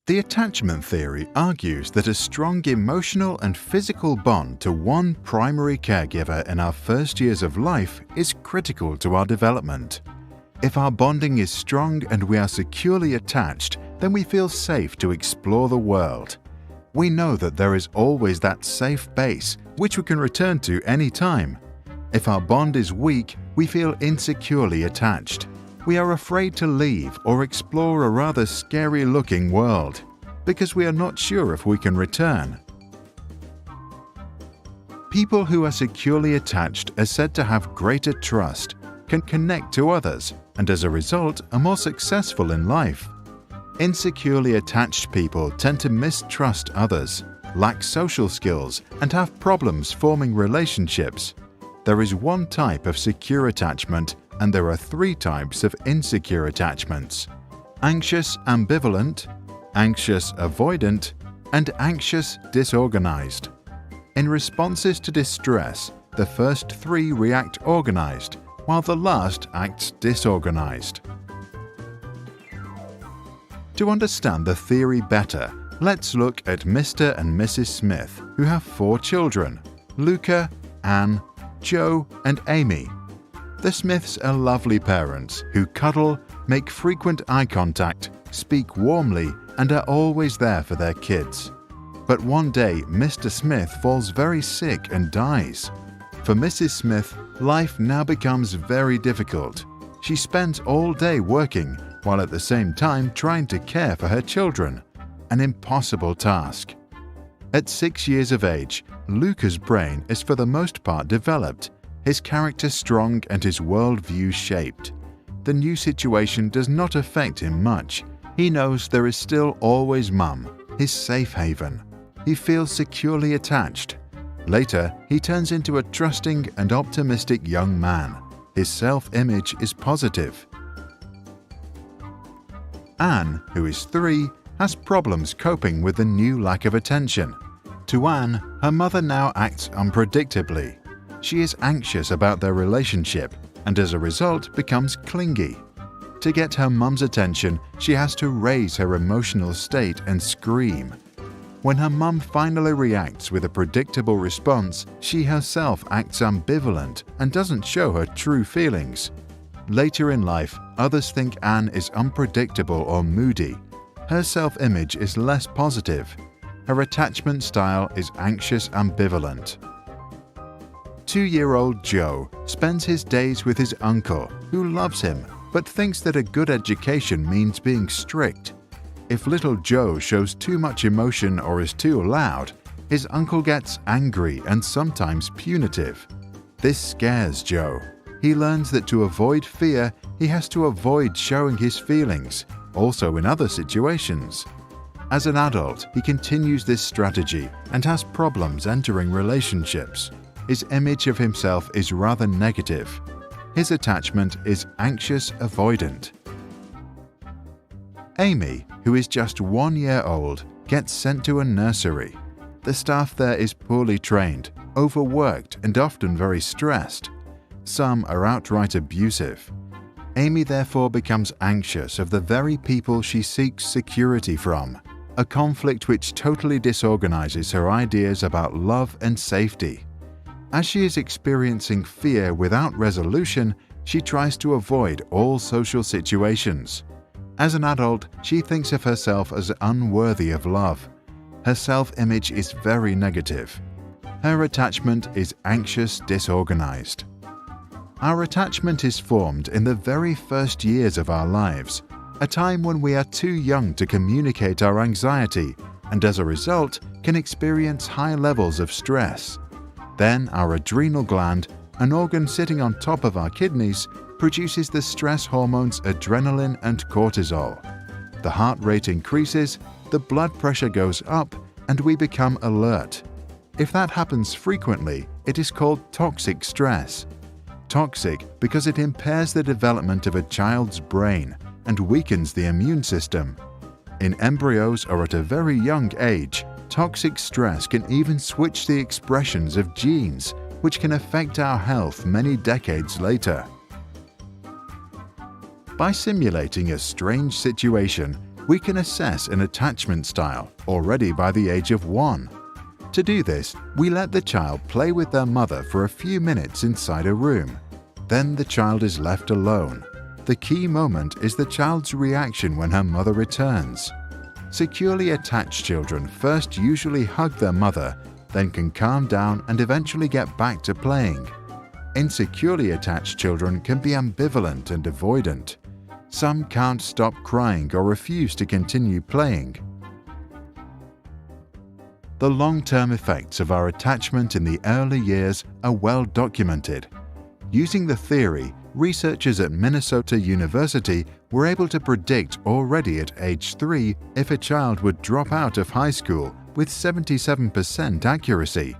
The attachment theory argues that a strong emotional and physical bond to one primary caregiver in our first years of life is critical to our development. If our bonding is strong and we are securely attached, then we feel safe to explore the world. We know that there is always that safe base which we can return to any time. If our bond is weak, we feel insecurely attached. We are afraid to leave or explore a rather scary-looking world because we are not sure if we can return. People who are securely attached are said to have greater trust, can connect to others, and as a result are more successful in life. Insecurely attached people tend to mistrust others, lack social skills, and have problems forming relationships. There is one type of secure attachment, and there are three types of insecure attachments: anxious ambivalent, anxious avoidant, and anxious disorganized. In responses to distress, the first three react organized, while the last acts disorganized. To understand the theory better, let's look at Mr. and Mrs. Smith, who have 4 children: Luca, Anne, Joe, and Amy. The Smiths are lovely parents who cuddle, make frequent eye contact, speak warmly, and are always there for their kids. But one day, Mr. Smith falls very sick and dies. For Mrs. Smith, life now becomes very difficult. She spends all day working, while at the same time trying to care for her children. An impossible task. At 6 years of age, Luca's brain is for the most part developed, his character strong and his worldview shaped. The new situation does not affect him much. He knows there is still always Mum, his safe haven. He feels securely attached. Later, he turns into a trusting and optimistic young man. His self-image is positive. Anne, who is 3, has problems coping with the new lack of attention. To Anne, her mother now acts unpredictably. She is anxious about their relationship and as a result becomes clingy. To get her mum's attention, she has to raise her emotional state and scream. When her mum finally reacts with a predictable response, she herself acts ambivalent and doesn't show her true feelings. Later in life, others think Anne is unpredictable or moody. Her self-image is less positive. Her attachment style is anxious ambivalent. 2-year-old Joe spends his days with his uncle, who loves him, but thinks that a good education means being strict. If little Joe shows too much emotion or is too loud, his uncle gets angry and sometimes punitive. This scares Joe. He learns that to avoid fear, he has to avoid showing his feelings, also in other situations. As an adult, he continues this strategy and has problems entering relationships. His image of himself is rather negative. His attachment is anxious avoidant. Amy, who is just 1 year old, gets sent to a nursery. The staff there is poorly trained, overworked, and often very stressed. Some are outright abusive. Amy therefore becomes anxious of the very people she seeks security from, a conflict which totally disorganizes her ideas about love and safety. As she is experiencing fear without resolution, she tries to avoid all social situations. As an adult, she thinks of herself as unworthy of love. Her self-image is very negative. Her attachment is anxious disorganized. Our attachment is formed in the very first years of our lives, a time when we are too young to communicate our anxiety and as a result can experience high levels of stress. Then our adrenal gland, an organ sitting on top of our kidneys, produces the stress hormones adrenaline and cortisol. The heart rate increases, the blood pressure goes up, and we become alert. If that happens frequently, it is called toxic stress. Toxic because it impairs the development of a child's brain and weakens the immune system. In embryos or at a very young age, toxic stress can even switch the expressions of genes, which can affect our health many decades later. By simulating a strange situation, we can assess an attachment style already by the age of 1. To do this, we let the child play with their mother for a few minutes inside a room. Then the child is left alone. The key moment is the child's reaction when her mother returns. Securely attached children first usually hug their mother, then can calm down and eventually get back to playing. Insecurely attached children can be ambivalent and avoidant. Some can't stop crying or refuse to continue playing. The long-term effects of our attachment in the early years are well documented. Using the theory, researchers at Minnesota University were able to predict already at age 3 if a child would drop out of high school with 77% accuracy.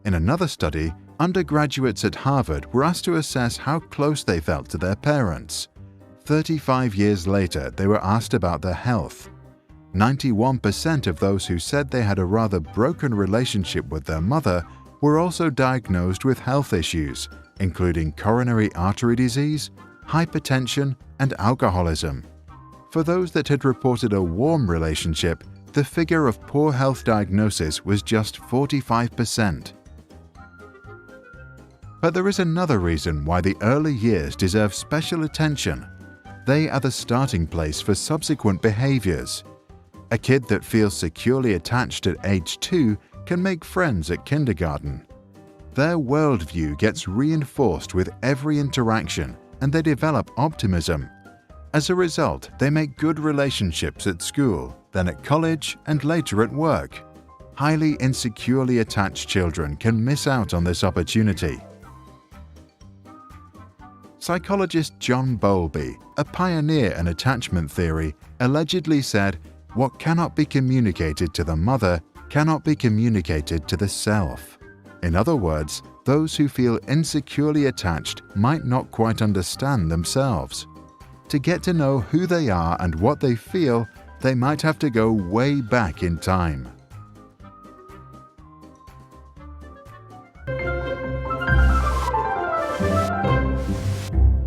In another study, undergraduates at Harvard were asked to assess how close they felt to their parents. 35 years later, they were asked about their health. 91% of those who said they had a rather broken relationship with their mother were also diagnosed with health issues, including coronary artery disease, hypertension, and alcoholism. For those that had reported a warm relationship, the figure of poor health diagnosis was just 45%. But there is another reason why the early years deserve special attention. They are the starting place for subsequent behaviors. A kid that feels securely attached at age 2 can make friends at kindergarten. Their worldview gets reinforced with every interaction, and they develop optimism. As a result, they make good relationships at school, then at college, and later at work. Highly insecurely attached children can miss out on this opportunity. Psychologist John Bowlby, a pioneer in attachment theory, allegedly said, "What cannot be communicated to the mother cannot be communicated to the self." In other words, those who feel insecurely attached might not quite understand themselves. To get to know who they are and what they feel, they might have to go way back in time.